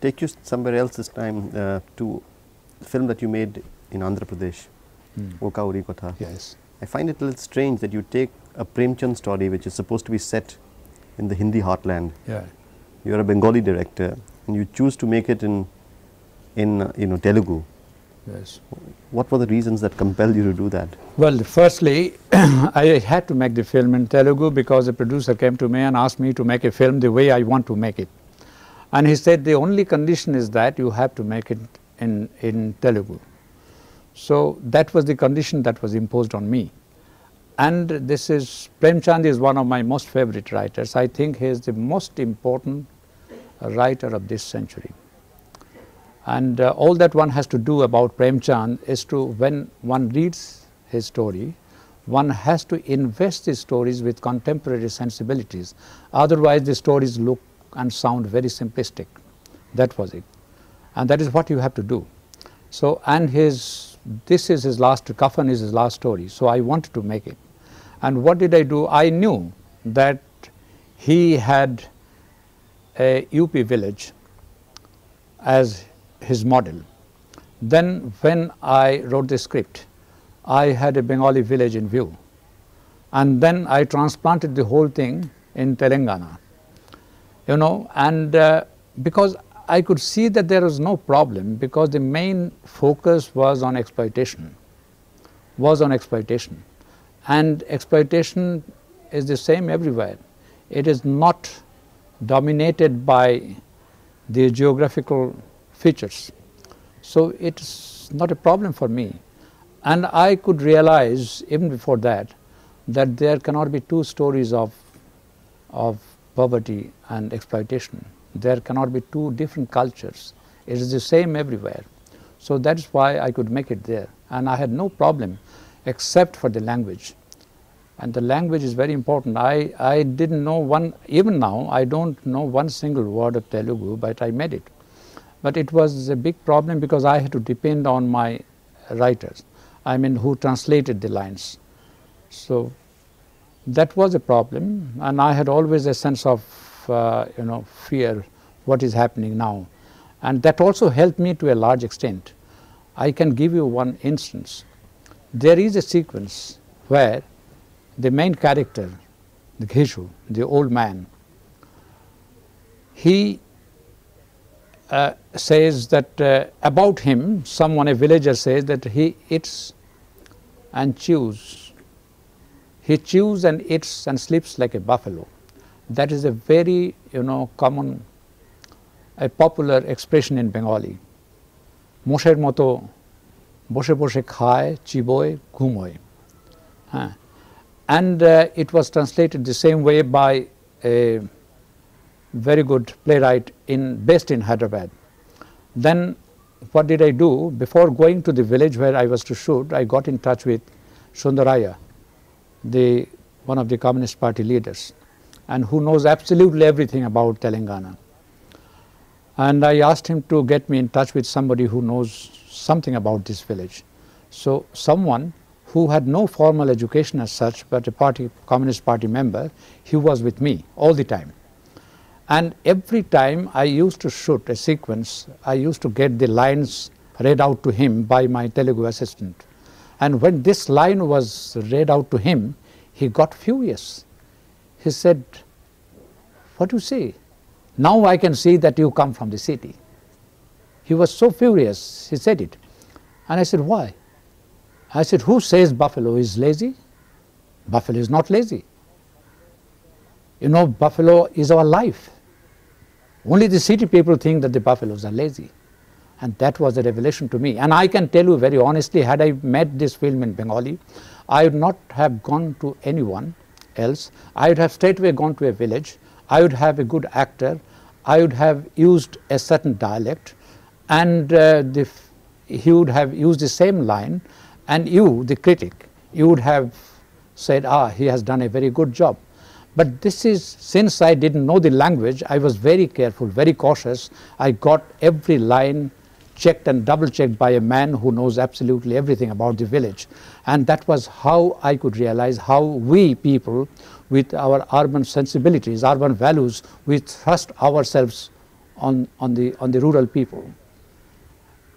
take you somewhere else this time to the film that you made in Andhra Pradesh, Oka Uri Kotha. Yes. I find it a little strange that you take a Premchand story which is supposed to be set in the Hindi heartland. Yeah. You are a Bengali director and you choose to make it in Telugu. Yes. What were the reasons that compelled you to do that? Well, firstly, I had to make the film in Telugu because the producer came to me and asked me to make a film the way I want to make it. And he said the only condition is that you have to make it in Telugu. So that was the condition that was imposed on me. And this is, Premchand is one of my most favorite writers. I think he is the most important writer of this century. And all that one has to do about Premchand is to, when one reads his story, one has to invest his stories with contemporary sensibilities. Otherwise the stories look and sound very simplistic. That was it. And that is what you have to do. So, and this is his last, Kafan is his last story. So I wanted to make it. And what did I do? I knew that he had a UP village as his model. Then when I wrote the script, I had a Bengali village in view. And then I transplanted the whole thing in Telangana. You know, and because I could see that there was no problem, because the main focus was on exploitation, and exploitation is the same everywhere. It is not dominated by the geographical features. So it's not a problem for me. And I could realize even before that there cannot be two stories of poverty and exploitation. There cannot be two different cultures. It is the same everywhere. So that is why I could make it there. And I had no problem except for the language. And the language is very important. I didn't know one, even now I don't know one single word of Telugu, but I made it. But it was a big problem because I had to depend on my writers, I mean who translated the lines. So that was a problem, and I had always a sense of fear, what is happening now. And that also helped me to a large extent. I can give you one instance. There is a sequence where the main character, the Ghishu, the old man, he says that about him, someone, a villager says that he eats and chews. He chews and eats and sleeps like a buffalo. That is a very, common, a popular expression in Bengali. Mosher moto boshe boshe khaye, chiboy, ghumoy. And it was translated the same way by a very good playwright based in Hyderabad. Then what did I do? Before going to the village where I was to shoot, I got in touch with Sundaraya, one of the Communist Party leaders, and who knows absolutely everything about Telangana. And I asked him to get me in touch with somebody who knows something about this village. So someone who had no formal education as such, but a Communist Party member, he was with me all the time. And every time I used to shoot a sequence, I used to get the lines read out to him by my Telugu assistant. And when this line was read out to him, he got furious. He said, "What do you say? Now I can see that you come from the city." He was so furious, he said it. And I said, "Why?" I said, "Who says buffalo is lazy? Buffalo is not lazy. Buffalo is our life. Only the city people think that the buffaloes are lazy." And that was a revelation to me. And I can tell you very honestly, had I made this film in Bengali, I would not have gone to anyone else. I would have straightway gone to a village. I would have a good actor. I would have used a certain dialect, and he would have used the same line, and you, the critic, you would have said, he has done a very good job. But this is, since I didn't know the language, I was very careful, very cautious. I got every line checked and double checked by a man who knows absolutely everything about the village. And that was how I could realize how we people with our urban sensibilities, urban values, we thrust ourselves on the rural people.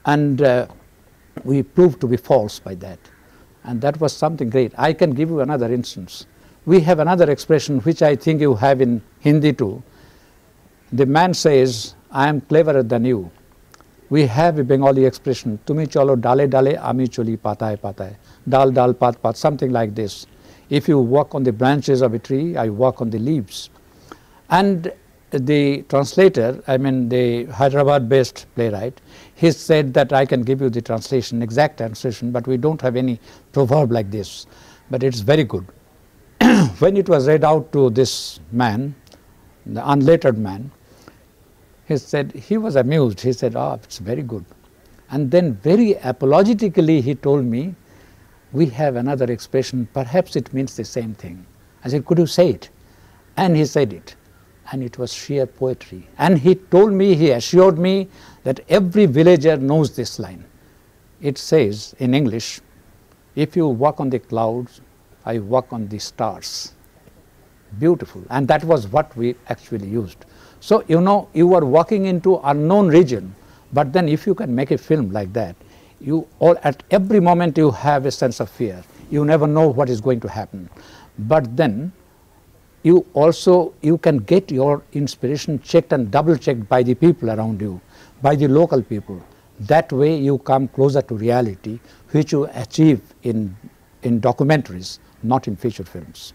And we proved to be false by that. And that was something great. I can give you another instance. We have another expression which I think you have in Hindi too. The man says, I am cleverer than you. We have a Bengali expression, Tumi cholo dale dale, ami choli pataye pataye. Dal dal pat pat, something like this. If you walk on the branches of a tree, I walk on the leaves. And the translator, I mean the Hyderabad-based playwright, he said that I can give you the translation, exact translation, but we don't have any proverb like this. But it's very good. When it was read out to this man, the unlettered man, he said, he was amused. He said, oh, it's very good. And then very apologetically he told me, we have another expression, perhaps it means the same thing. I said, could you say it? And he said it. And it was sheer poetry. And he told me, he assured me that every villager knows this line. It says in English, if you walk on the clouds, I walk on the stars. Beautiful. And that was what we actually used. So, you know, you are walking into unknown region, but then if you can make a film like that, you all, at every moment you have a sense of fear. You never know what is going to happen. But then you also, you can get your inspiration checked and double checked by the people around you, by the local people. That way you come closer to reality, which you achieve in documentaries, not in feature films.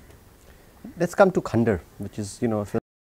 Let's come to Khandar, which is, you know, a film